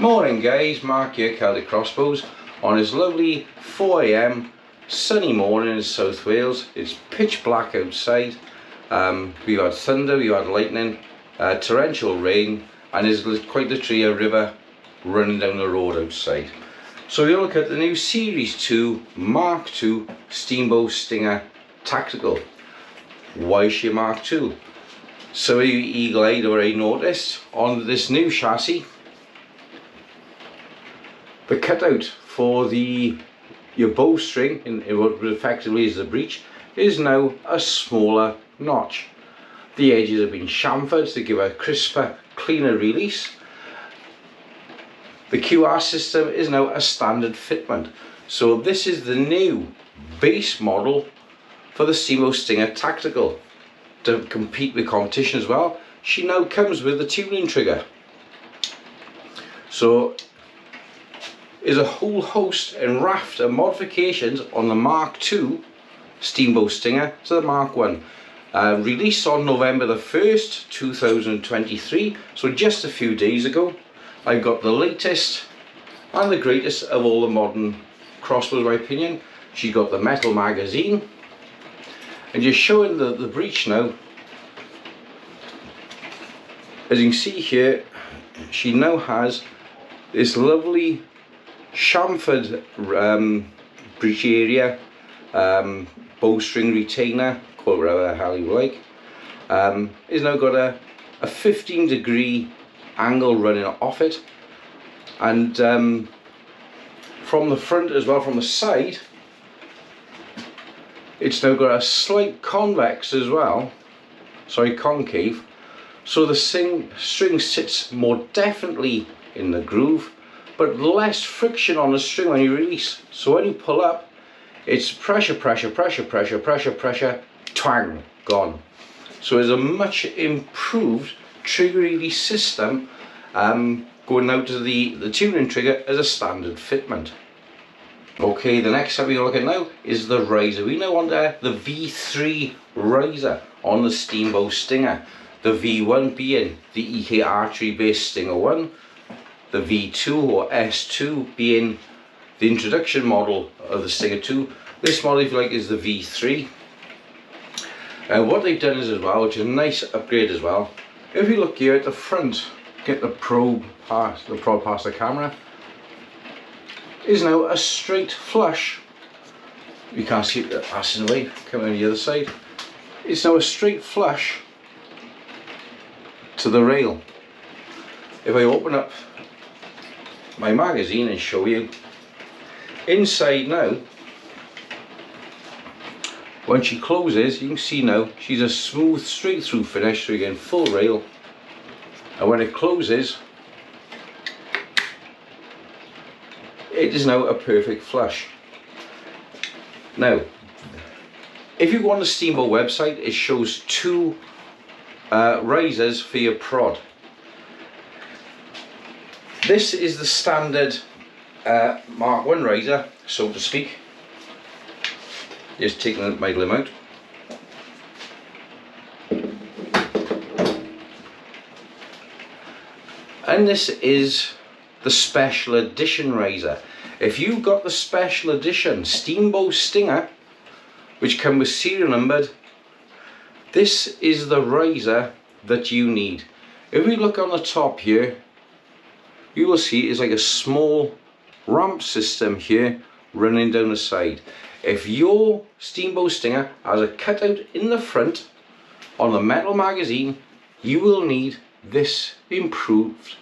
Morning guys, Mark here, Celtic Crossbows, on this lovely 4 AM sunny morning in South Wales. It's pitch black outside. We've had thunder, we've had lightning, torrential rain, and there's quite literally a river running down the road outside. So we look at the new Series 2 Mark II Steambow Stinger Tactical. Why is she Mark II? So eagle-eyed already noticed on this new chassis, the cutout for your bowstring in what effectively is the breech is now a smaller notch. The edges have been chamfered to give a crisper, cleaner release. The QR system is now a standard fitment. So this is the new base model for the Steambow Stinger Tactical. To compete with competition as well, she now comes with the tuning trigger. So is a whole host and raft of modifications on the Mark II Steambow Stinger to the Mark I. Released on November the 1st, 2023, so just a few days ago. I've got the latest and the greatest of all the modern crossbows, in my opinion. She got the metal magazine, and just showing the breech now. As you can see here, she now has this lovely chamfered breech area, bowstring retainer, call it whatever the hell you like. It's now got a 15-degree angle running off it, and from the front as well, from the side, it's now got a slight convex as well, sorry, concave, so the string sits more definitely in the groove, but less friction on the string when you release. So when you pull up, it's pressure, pressure, pressure, pressure, pressure, pressure, twang, gone. So it's a much improved trigger release system, going out to the tuning trigger as a standard fitment. Okay, the next step we look at now is the riser. We now want the V3 riser on the Steambow Stinger. The V1 being the EK archery based Stinger 1. The V2 or S2 being the introduction model of the Stinger 2. This model, if you like, is the V3. What they've done is as well, which is a nice upgrade as well. If you look here at the front, get the probe past the camera, is now a straight flush. You can't see it passing away, coming on the other side. It's now a straight flush to the rail. If I open up my magazine and show you inside now, when she closes, you can see now she's a smooth straight through finish, so again full rail, and when it closes, it is now a perfect flush. Now if you go on the Steambow website, it shows two risers for your prod. This is the standard Mark I riser, so to speak. Just taking my limb out. And this is the special edition riser. If you've got the special edition Steambow Stinger, which come with serial numbered, this is the riser that you need. If we look on the top here, you will see it's like a small ramp system here running down the side. If your Steambow Stinger has a cutout in the front on the metal magazine, you will need this improved.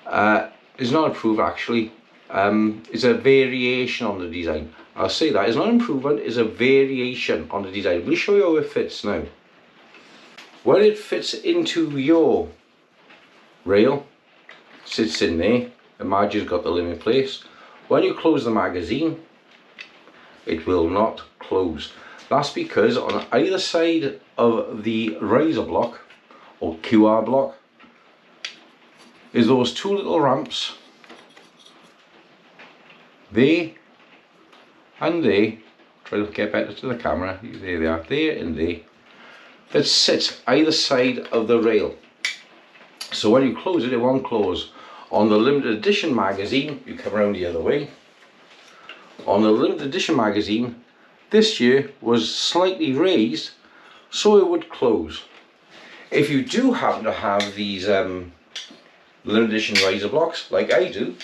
It's not improved actually, it's a variation on the design. I'll say that, it's not an improvement, it's a variation on the design. We'll show you how it fits now. When it fits into your rail, sits in there, the margin's got the limb in place. When you close the magazine, it will not close. That's because on either side of the riser block or QR block is those two little ramps, there and there. Try to get better to the camera. There they are, there and there, that sits either side of the rail. So when you close it, it won't close. On the limited edition magazine, you come around the other way. On the limited edition magazine, this year was slightly raised so it would close. If you do happen to have these limited edition riser blocks, like I do,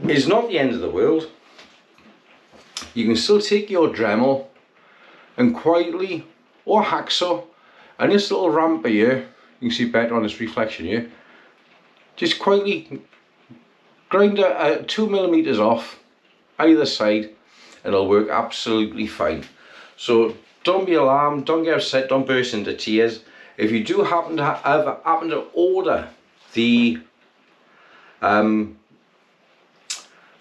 it's not the end of the world. You can still take your Dremel and quietly, or hacksaw, and this little ramper here, you can see better on this reflection here, just quietly grind 2 millimeters off either side and it'll work absolutely fine. So don't be alarmed, don't get upset, don't burst into tears. If you do happen to order the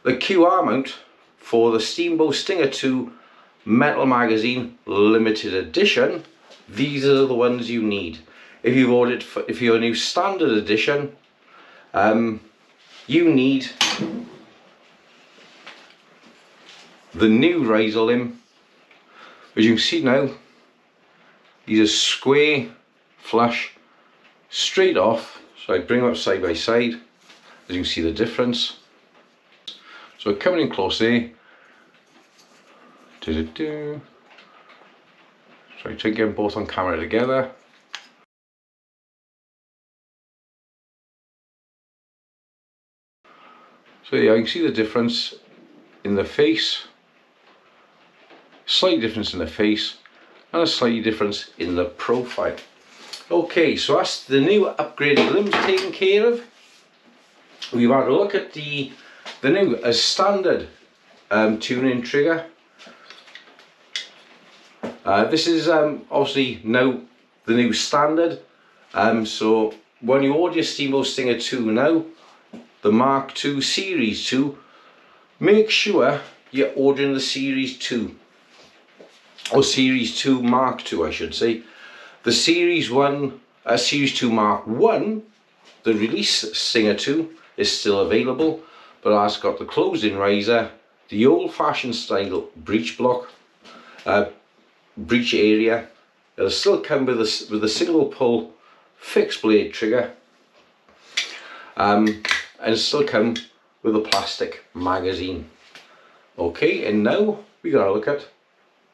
QR mount for the Steambow Stinger 2 metal magazine limited edition, these are the ones you need. If you've ordered if you're a new standard edition, you need the new riser limb. As you can see now, these are square, flush, straight off. So I bring them up side by side, as you can see the difference. So coming in close there. So I try to get them both on camera together. So yeah, you can see the difference in the face, slight difference in the face, and a slight difference in the profile. Okay, so that's the new upgraded limbs taken care of. We've had a look at the new as standard tuning trigger. This is obviously now the new standard. So when you order your Steambow Stinger 2 now, the Mark II Series 2, make sure you're ordering the Series 2, or Series 2 Mark II I should say. The Series 2 Mark 1, the release Stinger 2, is still available, but that's got the closed-in riser, the old-fashioned style breech block, breech area. It'll still come with a single pull fixed blade trigger, and still come with a plastic magazine. Okay, and now we're going to look at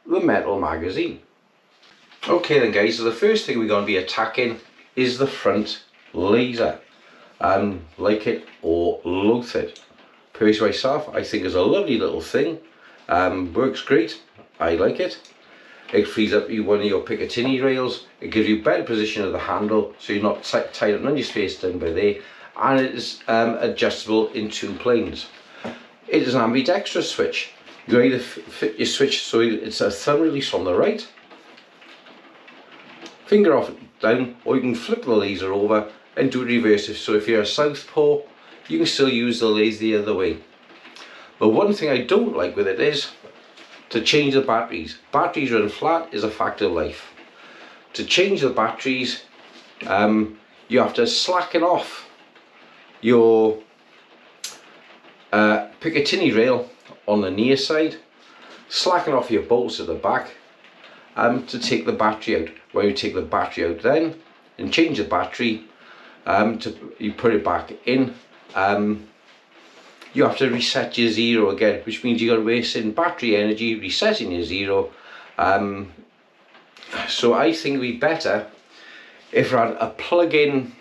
the metal magazine. Okay then guys, so the first thing we're going to be attacking is the front laser. Like it or loathe it. Personally myself, I think it's a lovely little thing. Works great, I like it. It frees up one of your Picatinny rails, it gives you better position of the handle so you're not tied up on your space down by there, and it is adjustable in 2 planes. It is an ambidextrous switch. You either fit your switch so it's a thumb release on the right, finger off down, or you can flip the laser over and do it reverse. So if you're a southpaw, you can still use the laser the other way. But one thing I don't like with it is to change the batteries. Batteries run flat is a fact of life. To change the batteries, you have to slacken off your Picatinny rail on the near side, slacken off your bolts at the back, to take the battery out. When you take the battery out then and change the battery, you put it back in, you have to reset your zero again, which means you've got to waste in battery energy resetting your zero. So I think it'd be better if I had a plug-in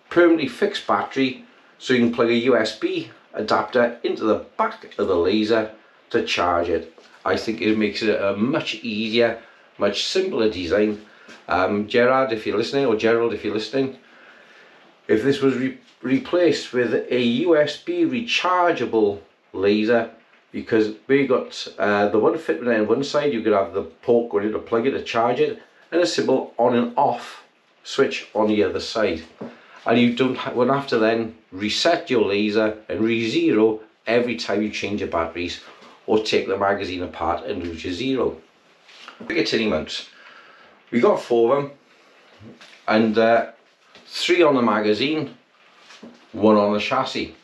permanently fixed battery, so you can plug a USB adapter into the back of the laser to charge it. I think it makes it a much easier, much simpler design. Gerard, if you're listening, or Gerald, if you're listening, if this was replaced with a USB rechargeable laser, because we got the one fitment on one side, you could have the port going in to plug it to charge it, and a simple on and off switch on the other side, and you won't have to then reset your laser and re-zero every time you change your batteries or take the magazine apart and lose your zero. Picatinny mounts, we got 4 of them, and 3 on the magazine, 1 on the chassis.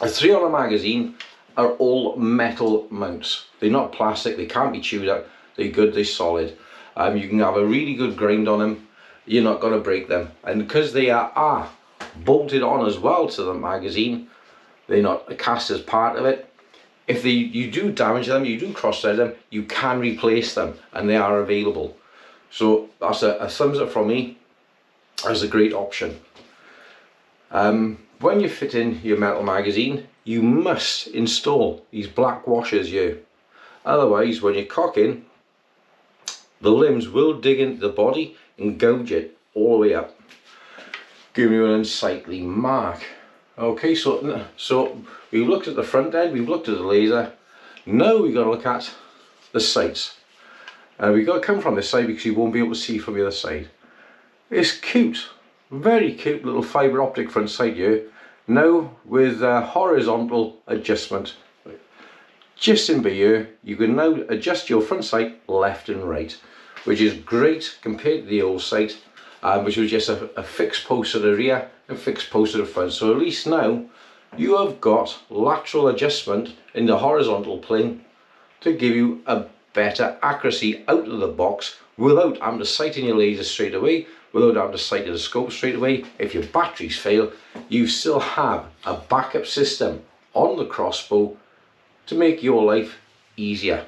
The 3 on the magazine are all metal mounts. They're not plastic, they can't be chewed up, they're good, they're solid. You can have a really good grind on them. you're not going to break them. And because they are bolted on as well to the magazine, they're not cast as part of it. If you do damage them, you do cross-thread them, you can replace them, and they are available. So that's a thumbs up from me. That's a great option. When you fit in your metal magazine, you must install these black washers here. Otherwise, when you're cocking, the limbs will dig into the body and gouge it all the way up, giving you an unsightly mark. Okay, so we've looked at the front end, we've looked at the laser. Now we've got to look at the sights. We've got to come from this side because you won't be able to see from the other side. It's cute, very cute little fibre optic front sight here. Now with horizontal adjustment. Just in here, you can now adjust your front sight left and right, which is great compared to the old sight, which was just a fixed post at the rear and fixed post at the front. So at least now you have got lateral adjustment in the horizontal plane to give you a better accuracy out of the box without having to sight in your laser straight away, without having to sight in the scope straight away. If your batteries fail, you still have a backup system on the crossbow to make your life easier.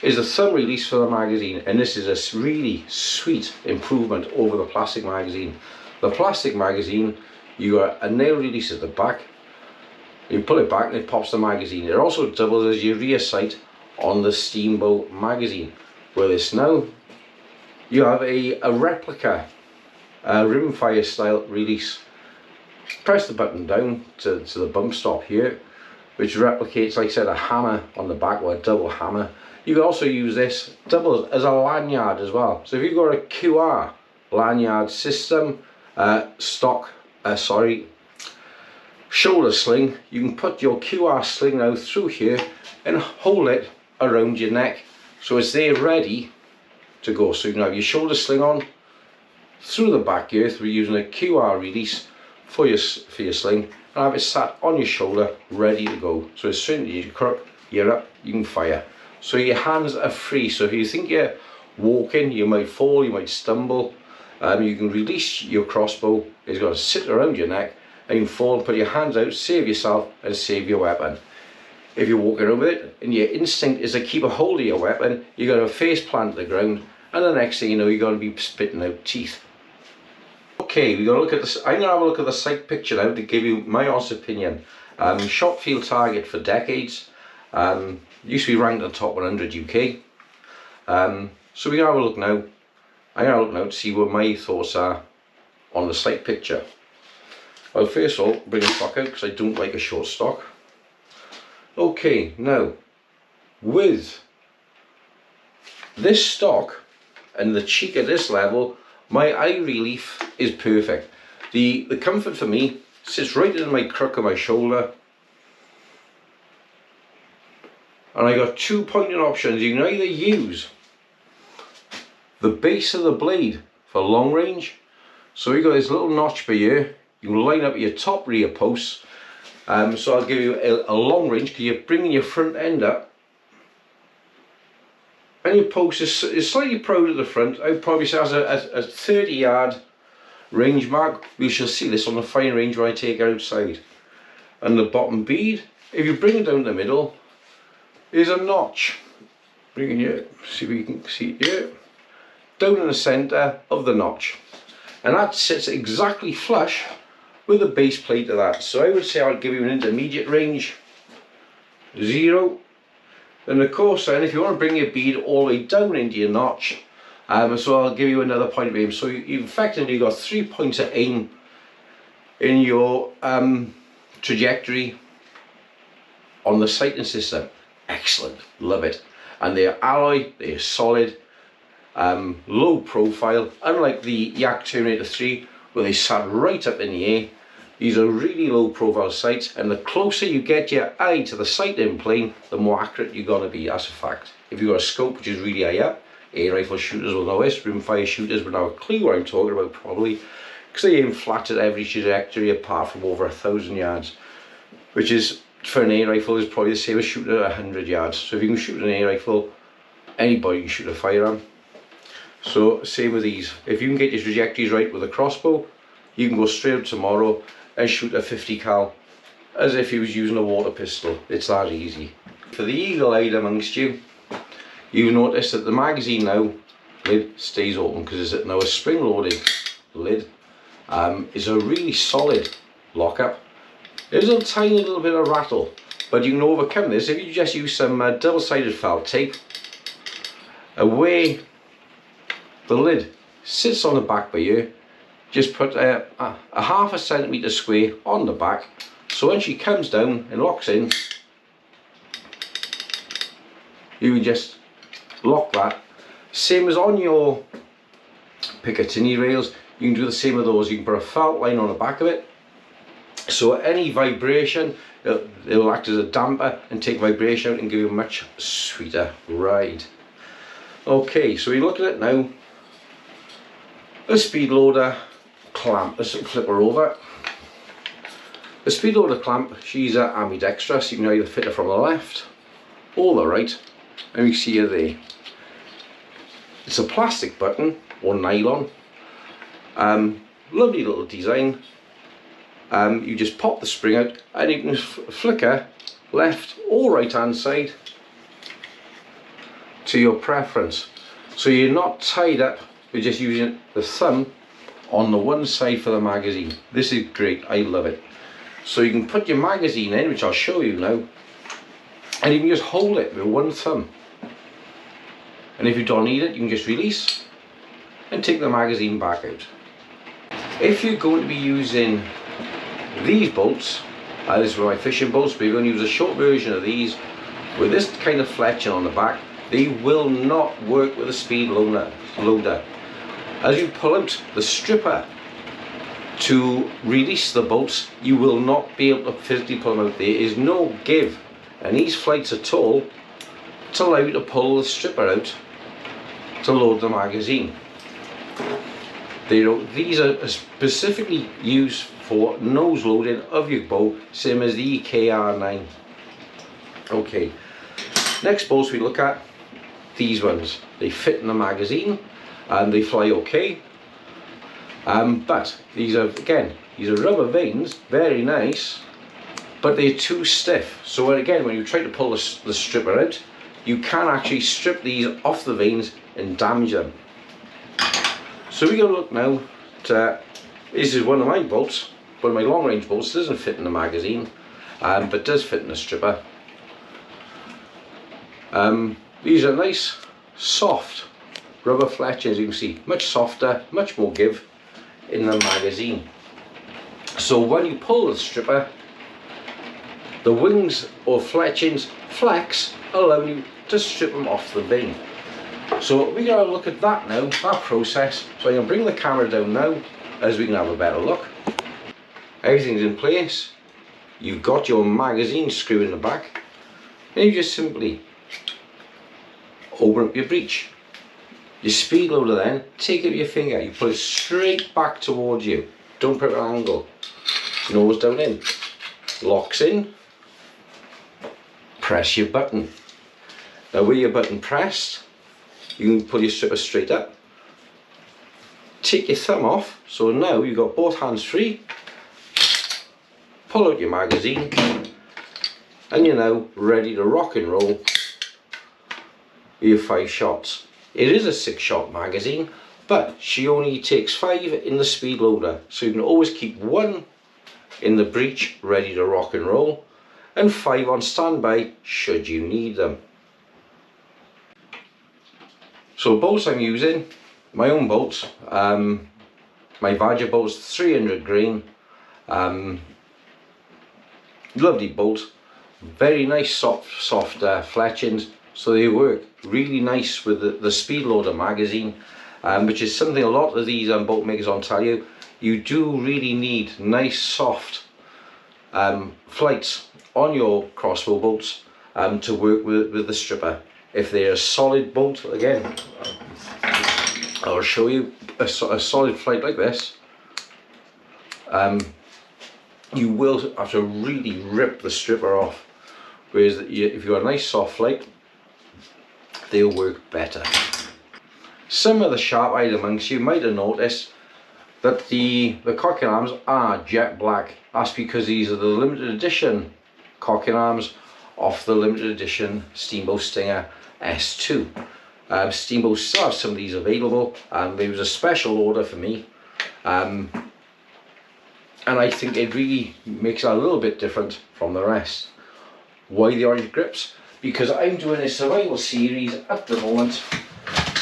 Is the thumb release for the magazine, and this is a really sweet improvement over the plastic magazine. The plastic magazine, you got a nail release at the back, you pull it back and it pops the magazine. It also doubles as your rear sight on the Steambow magazine. Where this now, you have a replica rimfire style release. Press the button down to the bump stop here, which replicates, like I said, a hammer on the back, or a double hammer. You can also use this double as a lanyard as well. So if you've got a QR lanyard system, shoulder sling, you can put your QR sling now through here and hold it around your neck, so it's there ready to go. So you can have your shoulder sling on through the back here through using a QR release for your sling, and have it sat on your shoulder ready to go. So as soon as you crook, you're up, you can fire. So your hands are free. So if you think you're walking, you might fall, you might stumble, you can release your crossbow. It's got to sit around your neck, and you can fall and put your hands out, save yourself and save your weapon. If you're walking around with it and your instinct is to keep a hold of your weapon, you're going to face plant the ground, and the next thing you know, you're going to be spitting out teeth. Okay, we're going to look at this. I'm going to have a look at the sight picture now to give you my honest opinion. Shot field target for decades. Used to be ranked on top 100 UK. So we're going to have a look now. I'm going to look now to see what my thoughts are on the sight picture. Well, first of all, bring the stock out because I don't like a short stock. Okay, now with this stock and the cheek at this level, my eye relief is perfect. The comfort for me sits right in my crook of my shoulder, and I got two pointing options. You can either use the base of the blade for long range, so you got this little notch by here. You can line up your top rear posts. So I'll give you a long range because you're bringing your front end up, and your post is slightly proud at the front. I would probably say has a 30-yard range mark. We shall see this on the fine range when I take it outside. And the bottom bead, if you bring it down the middle, is a notch. Bring it here, see if you can see it here. Down in the centre of the notch. And that sits exactly flush with the base plate of that. So I would say I'll give you an intermediate range, 0. And of course then, if you want to bring your bead all the way down into your notch, so I'll give you another point of aim. So you've effectively got 3 points of aim in your trajectory on the sighting system. Excellent, love it. And they're alloy, they're solid, low profile, unlike the Yak Terminator 3 where they sat right up in the air. These are really low profile sights, and the closer you get your eye to the sighting plane, the more accurate you're going to be. That's a fact. If you've got a scope which is really high up, air rifle shooters will know this, rimfire shooters will have a clue what I'm talking about probably, because they aim flat at every trajectory apart from over 1,000 yards, which is, for an air rifle, is probably the same as shooting at 100 yards. So if you can shoot an air rifle, anybody can shoot a firearm. So same with these. If you can get your trajectories right with a crossbow, you can go straight up tomorrow and shoot a 50 cal as if you was using a water pistol. It's that easy. For the eagle-eyed amongst you, you've noticed that the magazine now lid stays open because it's now a spring-loaded lid. It's a really solid lockup. There's a tiny little bit of rattle, but you can overcome this if you just use some double-sided felt tape. Where the lid sits on the back by here, just put a half a centimetre square on the back, so when she comes down and locks in, you can just lock that. Same as on your Picatinny rails, you can do the same with those. You can put a felt line on the back of it, so any vibration, it'll act as a damper and take vibration out and give you a much sweeter ride. Okay, so we look at it now. The speed loader clamp, let's flip her over. The speed loader clamp, she's ambidextrous. You can either fit her from the left or the right, and you see her there. It's a plastic button or nylon. Lovely little design. You just pop the spring out and you can flicker left or right hand side to your preference, so you're not tied up with just using the thumb on the one side for the magazine. This is great, I love it. So you can put your magazine in, which I'll show you now, and you can just hold it with one thumb, and if you don't need it, you can just release and take the magazine back out. If you're going to be using these bolts, this is for my fishing bolts, but you're going to use a short version of these with this kind of fletching on the back, they will not work with a speed loader. As you pull out the stripper to release the bolts, you will not be able to physically pull them out. There is no give in these flights at all to allow you to pull the stripper out to load the magazine. These are specifically used for nose loading of your bow, same as the EKR9. Okay, next bolts we look at, these ones. They fit in the magazine and they fly okay, but these are, again, these are rubber vanes, very nice, but they're too stiff. So again, when you try to pull the stripper out, you can actually strip these off the vanes and damage them. So we're going to look now at, this is one of my bolts, one of my long range bolts. Doesn't fit in the magazine, but does fit in the stripper. These are nice soft rubber fletchings, you can see, much softer, much more give in the magazine. So when you pull the stripper, the wings or fletchings flex, allowing you to strip them off the vane. So we're going to look at that now, that process. So I'm going to bring the camera down now as we can have a better look. Everything's in place. You've got your magazine screw in the back, and you just simply open up your breech. Your speed loader, then take it with your finger, you put it straight back towards you, don't put it at an angle, nose down in, locks in, press your button. Now with your button pressed, you can pull your stripper straight up, take your thumb off, so now you've got both hands free, pull out your magazine, and you're now ready to rock and roll with your 5 shots. It is a 6-shot magazine, but she only takes 5 in the speed loader, so you can always keep 1 in the breech ready to rock and roll, and 5 on standby should you need them. So bolts I'm using, my own bolts, my Badger bolts, 300 grain, lovely bolt, very nice soft fletchings, so they work really nice with the speed loader magazine, which is something a lot of these bolt makers will tell you. You do really need nice soft flights on your crossbow bolts to work with the stripper. If they're a solid bolt, again, I'll show you a solid flight like this. You will have to really rip the stripper off, whereas if you've got a nice soft flight, they'll work better. Some of the sharp-eyed amongst you might have noticed that the cocking arms are jet black. That's because these are the limited edition cocking arms off the limited edition Steambow Stinger S2. Steambow still have some of these available, and there was a special order for me, and I think it really makes it a little bit different from the rest. Why the orange grips? Because I'm doing a survival series at the moment,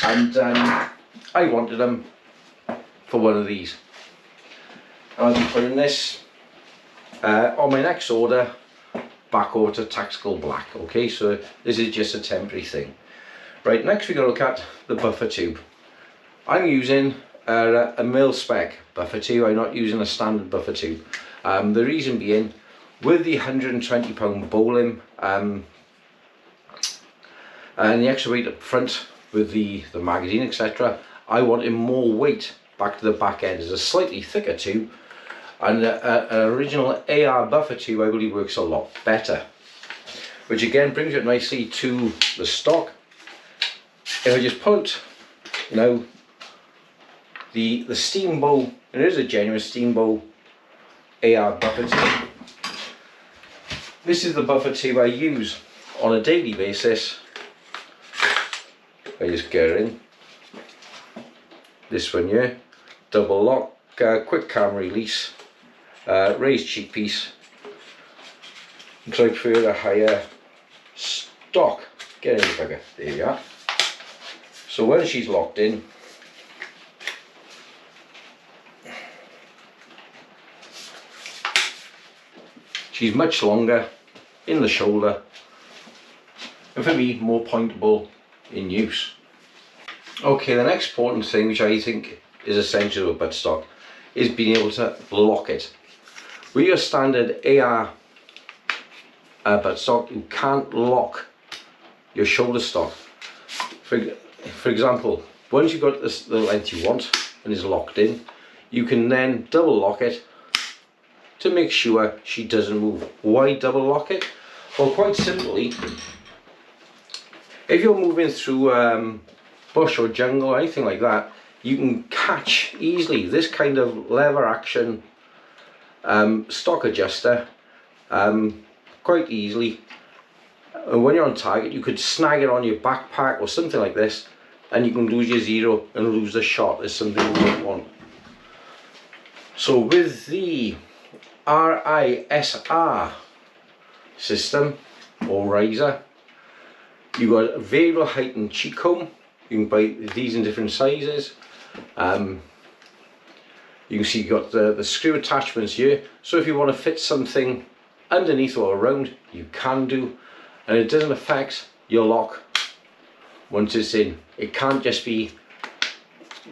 and I wanted them for one of these. And I'll be putting this on my next order back over to Tactical Black. Okay, so this is just a temporary thing. Right, next we're going to look at the buffer tube. I'm using a mil-spec buffer tube. I'm not using a standard buffer tube. The reason being, with the 120 pound bow limb and the extra weight up front with the magazine, etc., I wanted more weight back to the back end. It's a slightly thicker tube, and an original AR buffer tube I believe works a lot better. Which again brings it nicely to the stock. If I just pull out, you know, the Steambow, it is a genuine Steambow AR buffer tube. This is the buffer tube I use on a daily basis. I just get it in. This one here, double lock, quick cam release, raised cheek piece. Because I prefer a higher stock. Get in the bugger. There you are. So when she's locked in, she's much longer in the shoulder, and for me more pointable in use. Okay, the next important thing, which I think is essential to a buttstock, is being able to lock it. With your standard AR buttstock, you can't lock your shoulder stock. For example, once you've got the length you want and is locked in, you can then double lock it to make sure she doesn't move. Why double lock it? Well, quite simply, if you're moving through bush or jungle or anything like that, you can catch easily this kind of lever action stock adjuster quite easily. And when you're on target, you could snag it on your backpack or something like this, and you can lose your zero and lose the shot. There's something you don't want. So with the RISR system or riser, you've got a variable height and cheek comb. You can buy these in different sizes. You can see you've got the screw attachments here, so if you want to fit something underneath or around, you can do, and it doesn't affect your lock once it's in. It can't just be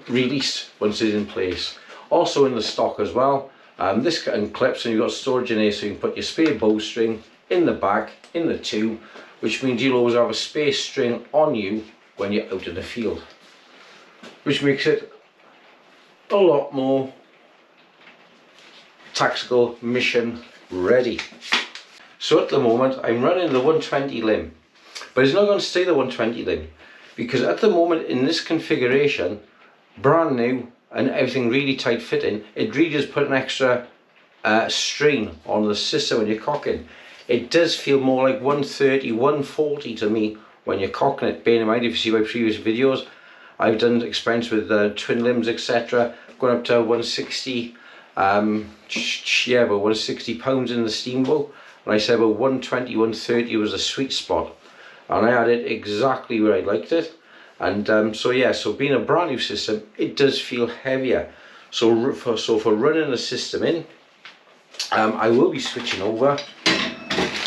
released once it's in place. Also in the stock as well, this clips, and you've got storage in here, so you can put your spare bowstring in the back, in the tube, which means you'll always have a spare string on you when you're out in the field, which makes it a lot more tactical mission ready. So at the moment I'm running the 120 limb, but it's not going to stay the 120 limb, because at the moment in this configuration, brand new and everything really tight fitting, it really does put an extra strain on the system when you're cocking. It does feel more like 130, 140 to me when you're cocking it. Bear in mind, if you see my previous videos, I've done experiments with twin limbs, etc., going up to 160, yeah, about 160 pounds in the Steambow, and I said about 120, 130 was a sweet spot, and I had it exactly where I liked it. And so yeah, so being a brand new system, it does feel heavier. So for running the system in, I will be switching over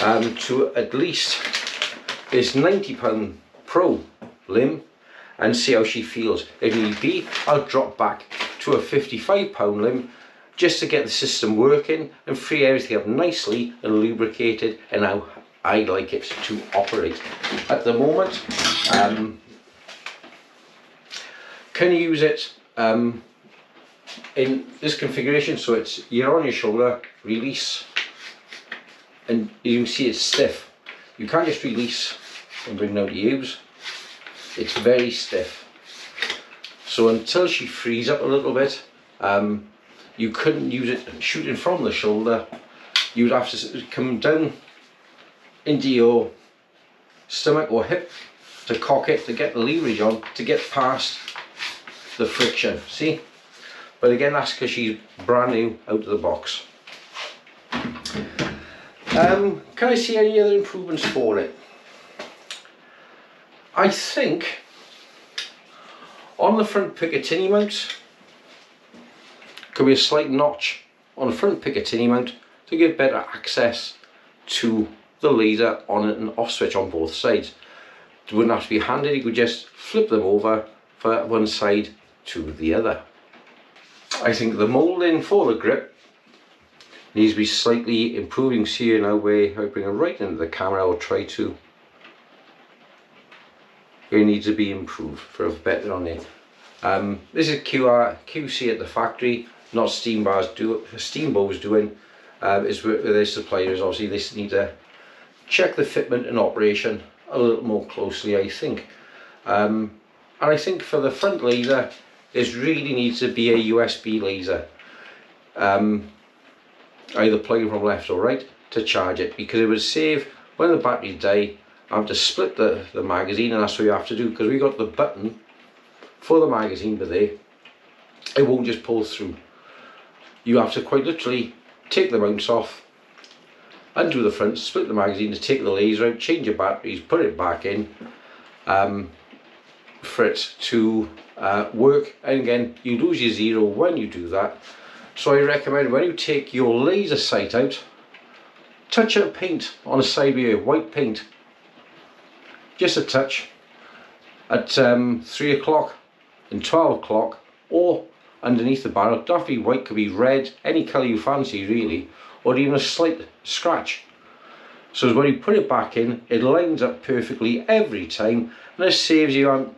to at least this 90 pound Pro limb and see how she feels. If need be, I'll drop back to a 55 pound limb just to get the system working and free everything up nicely and lubricated and how I like it to operate. At the moment, can use it in this configuration, so it's you're on your shoulder, release, and you can see it's stiff. You can't just release and bring down to use. It's very stiff. So until she frees up a little bit, you couldn't use it shooting from the shoulder. You'd have to come down into your stomach or hip to cock it, to get the leverage on, to get past the friction, see? But again, that's because she's brand new out of the box. Can I see any other improvements for it? I think on the front Picatinny mount could be a slight notch on the front Picatinny mount to give better access to the laser on and off switch on both sides. It wouldn't have to be handed, you could just flip them over from one side to the other. I think the moulding for the grip needs to be slightly improving. See here now where I bring it right into the camera, or try to. It needs to be improved for a better on it. This is QC at the factory, not Steambow's doing. Is with their suppliers. Obviously, they need to check the fitment and operation a little more closely, I think. And I think for the front laser, this really needs to be a USB laser, either plugging from left or right to charge it, because it would save when the battery die. I have to split the magazine, and that's what you have to do, because we got the button for the magazine, but there it won't just pull through. You have to quite literally take the mounts off, undo the front, split the magazine to take the laser out, change your batteries, put it back in for it to work. And again, you lose your zero when you do that. So I recommend when you take your laser sight out, touch up paint on the side here, white paint, just a touch, at 3 o'clock and 12 o'clock, or underneath the barrel. Don't have to be white, could be red, any colour you fancy really, or even a slight scratch. So when you put it back in, it lines up perfectly every time, and it saves you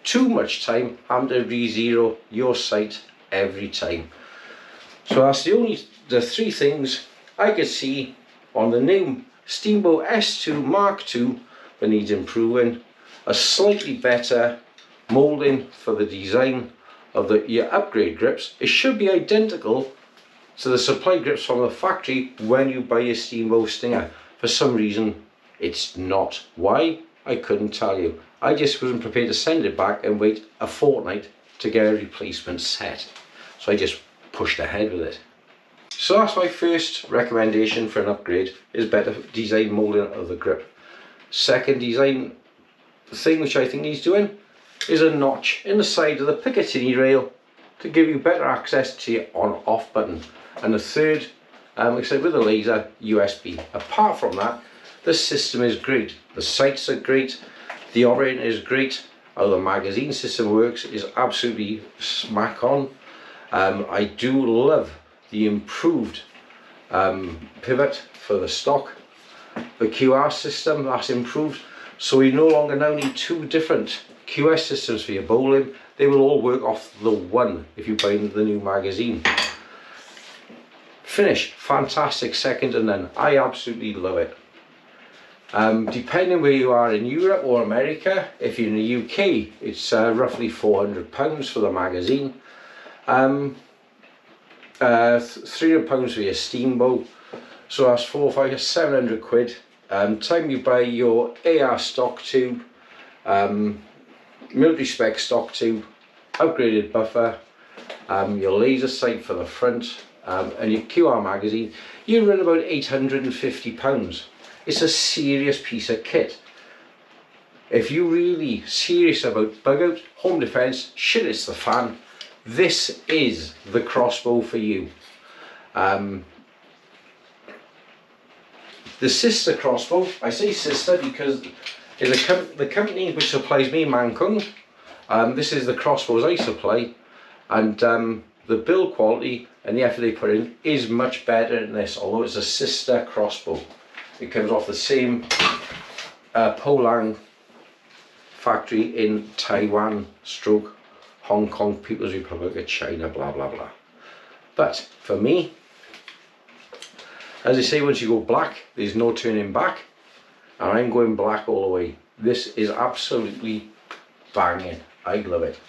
too much time having to re-zero your sight every time. So that's the three things I could see on the new Steambow S2 Mark II that needs improving. A slightly better moulding for the design of your upgrade grips. It should be identical to the supply grips from the factory when you buy a Steambow Stinger. For some reason it's not. Why? I couldn't tell you. I just wasn't prepared to send it back and wait a fortnight to get a replacement set. So I just pushed ahead with it. So that's my first recommendation for an upgrade, is better design moulding of the grip. Second design thing which I think needs doing is a notch in the side of the Picatinny rail to give you better access to your on off button. And the third, like I said, with the laser, USB. Apart from that, the system is great. The sights are great, the operating is great, how the magazine system works is absolutely smack on. I do love the improved pivot for the stock. The QR system, that's improved, so we no longer now need two different QS systems for your bowling. They will all work off the one if you buy the new magazine. Finish, fantastic, second to none. I absolutely love it. Depending where you are in Europe or America, if you're in the UK, it's roughly £400 for the magazine. £300 for your Steambow, so that's 4, 5, 700 quid. Time you buy your AR stock tube, military spec stock tube, upgraded buffer, your laser sight for the front, and your QR magazine, you run about £850. It's a serious piece of kit. If you're really serious about bug out, home defence, shit it's the fan, this is the crossbow for you. The sister crossbow, I say sister because it's the company which supplies me Mancung. This is the crossbows I supply, and the build quality and the effort they put in is much better than this, although it's a sister crossbow. It comes off the same Polang factory in Taiwan stroke Hong Kong, People's Republic of China, blah blah blah. But for me, as they say, once you go black, there's no turning back, and I'm going black all the way. This is absolutely banging. I love it.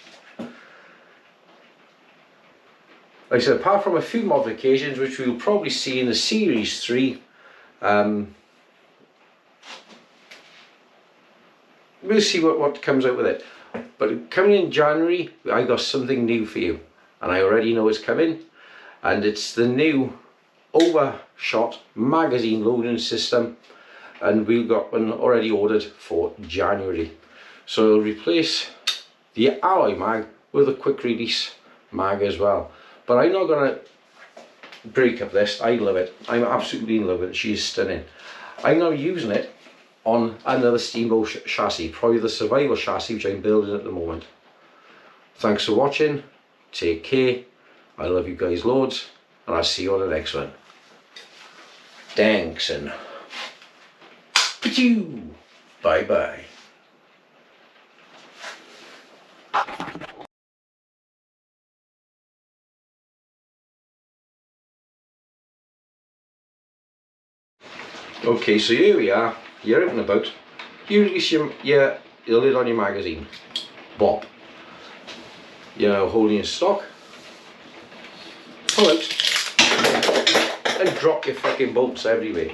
like I said, apart from a few modifications which we'll probably see in the Series 3, we'll see what comes out with it. But coming in January, I got something new for you, and I already know it's coming, and it's the new overshot magazine loading system, and we've got one already ordered for January. So it'll replace the alloy mag with a quick release mag as well. But I'm not going to break up this. I love it. I'm absolutely in love with it. She's stunning. I'm now using it on another Steambow chassis, probably the survival chassis which I'm building at the moment. Thanks for watching. Take care. I love you guys loads, and I'll see you on the next one. Thanks and bye bye. Okay, so here we are. You're out and about. You release your lid on your magazine. Bop. You're now holding your stock. Pull out and drop your fucking bolts everywhere.